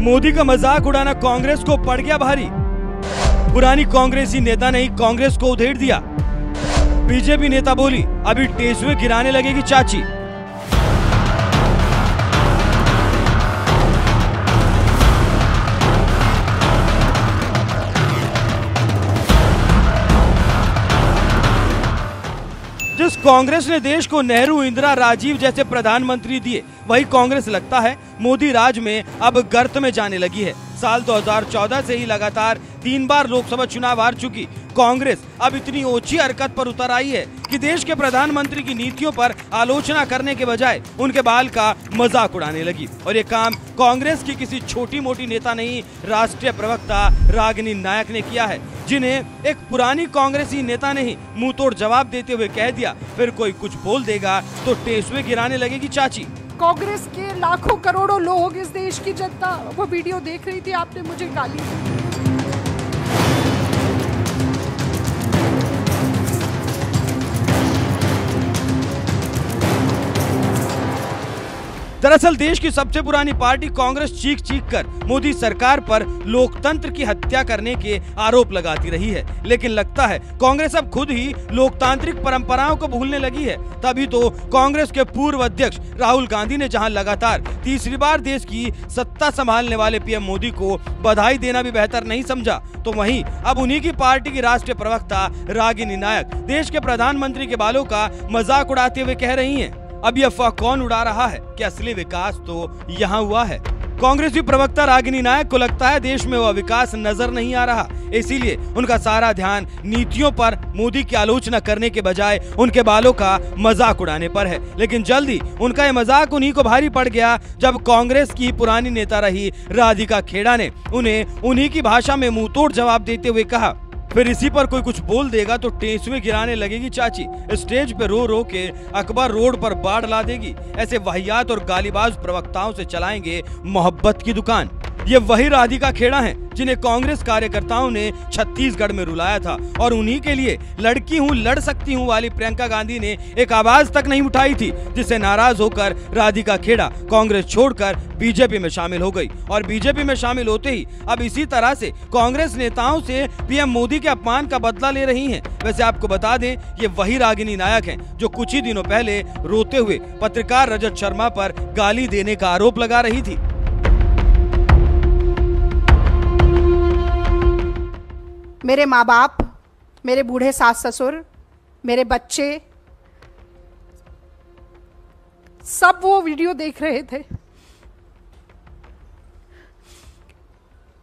मोदी का मजाक उड़ाना कांग्रेस को पड़ गया भारी। पुरानी कांग्रेसी नेता ने ही कांग्रेस को उधेड़ दिया। बीजेपी नेता बोली, अभी टेसुए गिराने लगेगी चाची। जिस कांग्रेस ने देश को नेहरू, इंदिरा, राजीव जैसे प्रधानमंत्री दिए, वही कांग्रेस लगता है मोदी राज में अब गर्त में जाने लगी है। साल 2014 से ही लगातार 3 बार लोकसभा चुनाव हार चुकी कांग्रेस अब इतनी ऊंची हरकत पर उतर आई है कि देश के प्रधानमंत्री की नीतियों पर आलोचना करने के बजाय उनके बाल का मजाक उड़ाने लगी। और ये काम कांग्रेस की किसी छोटी मोटी नेता नहीं, राष्ट्रीय प्रवक्ता रागिनी नायक ने किया है, जिन्हें एक पुरानी कांग्रेसी नेता ने ही मुंह तोड़ जवाब देते हुए कह दिया, फिर कोई कुछ बोल देगा तो टेसुए गिराने लगेगी चाची। कांग्रेस के लाखों करोड़ों लोग, इस देश की जनता वो वीडियो देख रही थी, आपने मुझे गाली दी। दरअसल देश की सबसे पुरानी पार्टी कांग्रेस चीख चीख कर मोदी सरकार पर लोकतंत्र की हत्या करने के आरोप लगाती रही है, लेकिन लगता है कांग्रेस अब खुद ही लोकतांत्रिक परंपराओं को भूलने लगी है। तभी तो कांग्रेस के पूर्व अध्यक्ष राहुल गांधी ने जहां लगातार तीसरी बार देश की सत्ता संभालने वाले पीएम मोदी को बधाई देना भी बेहतर नहीं समझा, तो वहीं अब उन्हीं की पार्टी की राष्ट्रीय प्रवक्ता रागिनी नायक देश के प्रधानमंत्री के बालों का मजाक उड़ाते हुए कह रही हैं, अब यह अफवाह कौन उड़ा रहा है कि असली विकास तो यहाँ हुआ है। कांग्रेसी प्रवक्ता रागिनी नायक को लगता है देश में वह विकास नजर नहीं आ रहा, इसीलिए उनका सारा ध्यान नीतियों पर मोदी की आलोचना करने के बजाय उनके बालों का मजाक उड़ाने पर है। लेकिन जल्दी उनका यह मजाक उन्हीं को भारी पड़ गया जब कांग्रेस की पुरानी नेता रही राधिका खेड़ा ने उन्हें उन्हीं की भाषा में मुंह तोड़ जवाब देते हुए कहा, फिर इसी पर कोई कुछ बोल देगा तो टेसुए गिराने लगेगी चाची। स्टेज पे रो रो के अकबर रोड पर बाढ़ ला देगी। ऐसे वाहियात और गालीबाज प्रवक्ताओं से चलाएंगे मोहब्बत की दुकान। ये वही राधिका खेड़ा हैं जिन्हें कांग्रेस कार्यकर्ताओं ने छत्तीसगढ़ में रुलाया था, और उन्हीं के लिए लड़की हूँ लड़ सकती हूँ वाली प्रियंका गांधी ने एक आवाज तक नहीं उठाई थी, जिससे नाराज होकर राधिका खेड़ा कांग्रेस छोड़कर बीजेपी में शामिल हो गई। और बीजेपी में शामिल होते ही अब इसी तरह से कांग्रेस नेताओं से पीएम मोदी के अपमान का बदला ले रही हैं। वैसे आपको बता दें, ये वही रागिनी नायक हैं जो कुछ ही दिनों पहले रोते हुए पत्रकार रजत शर्मा पर गाली देने का आरोप लगा रही थी। मेरे माँ बाप, मेरे बूढ़े सास ससुर, मेरे बच्चे, सब वो वीडियो देख रहे थे।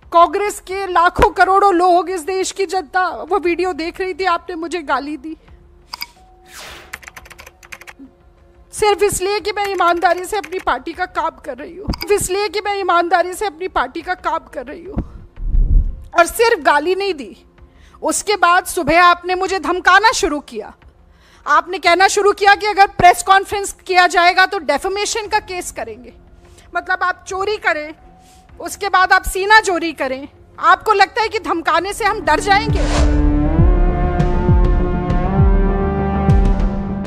कांग्रेस के लाखों करोड़ों लोग, इस देश की जनता वो वीडियो देख रही थी, आपने मुझे गाली दी सिर्फ इसलिए कि मैं ईमानदारी से अपनी पार्टी का काम कर रही हूँ, इसलिए कि मैं ईमानदारी से अपनी पार्टी का काम कर रही हूँ। और सिर्फ गाली नहीं दी, उसके बाद सुबह आपने मुझे धमकाना शुरू किया। आपने कहना शुरू किया कि अगर प्रेस कॉन्फ्रेंस किया जाएगा तो डेफेमेशन का केस करेंगे। मतलब आप चोरी करें, उसके बाद आप सीना चोरी करें। आपको लगता है कि धमकाने से हम डर जाएंगे?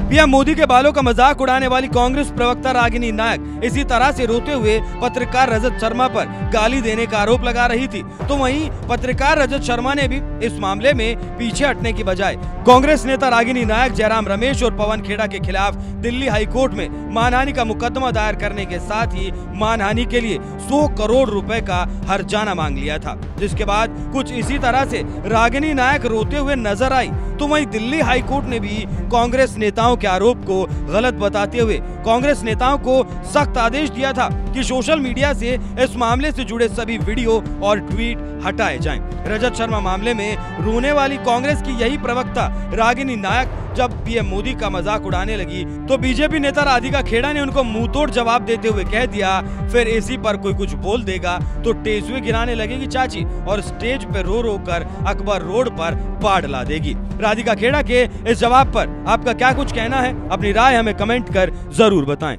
पीएम मोदी के बालों का मजाक उड़ाने वाली कांग्रेस प्रवक्ता रागिनी नायक इसी तरह से रोते हुए पत्रकार रजत शर्मा पर गाली देने का आरोप लगा रही थी, तो वहीं पत्रकार रजत शर्मा ने भी इस मामले में पीछे हटने की बजाय कांग्रेस नेता रागिनी नायक, जयराम रमेश और पवन खेड़ा के खिलाफ दिल्ली हाई कोर्ट में मानहानि का मुकदमा दायर करने के साथ ही मानहानि के लिए 100 करोड़ रुपए का हर्जाना मांग लिया था। जिसके बाद कुछ इसी तरह से रागिनी नायक रोते हुए नजर आई, तो वहीं दिल्ली हाई कोर्ट ने भी कांग्रेस नेताओं के आरोप को गलत बताते हुए कांग्रेस नेताओं को सख्त आदेश दिया था कि सोशल मीडिया से इस मामले से जुड़े सभी वीडियो और ट्वीट हटाए जाएं। रजत शर्मा मामले में रोने वाली कांग्रेस की यही प्रवक्ता रागिनी नायक जब पीएम मोदी का मजाक उड़ाने लगी तो बीजेपी नेता राधिका खेड़ा ने उनको मुंह तोड़ जवाब देते हुए कह दिया, फिर इसी पर कोई कुछ बोल देगा तो टेसुए गिराने लगेगी चाची, और स्टेज पे रो रो कर अकबर रोड पर बाढ़ ला देगी। राधिका खेड़ा के इस जवाब पर आपका क्या कुछ कहना है? अपनी राय हमें कमेंट कर जरूर बताएं।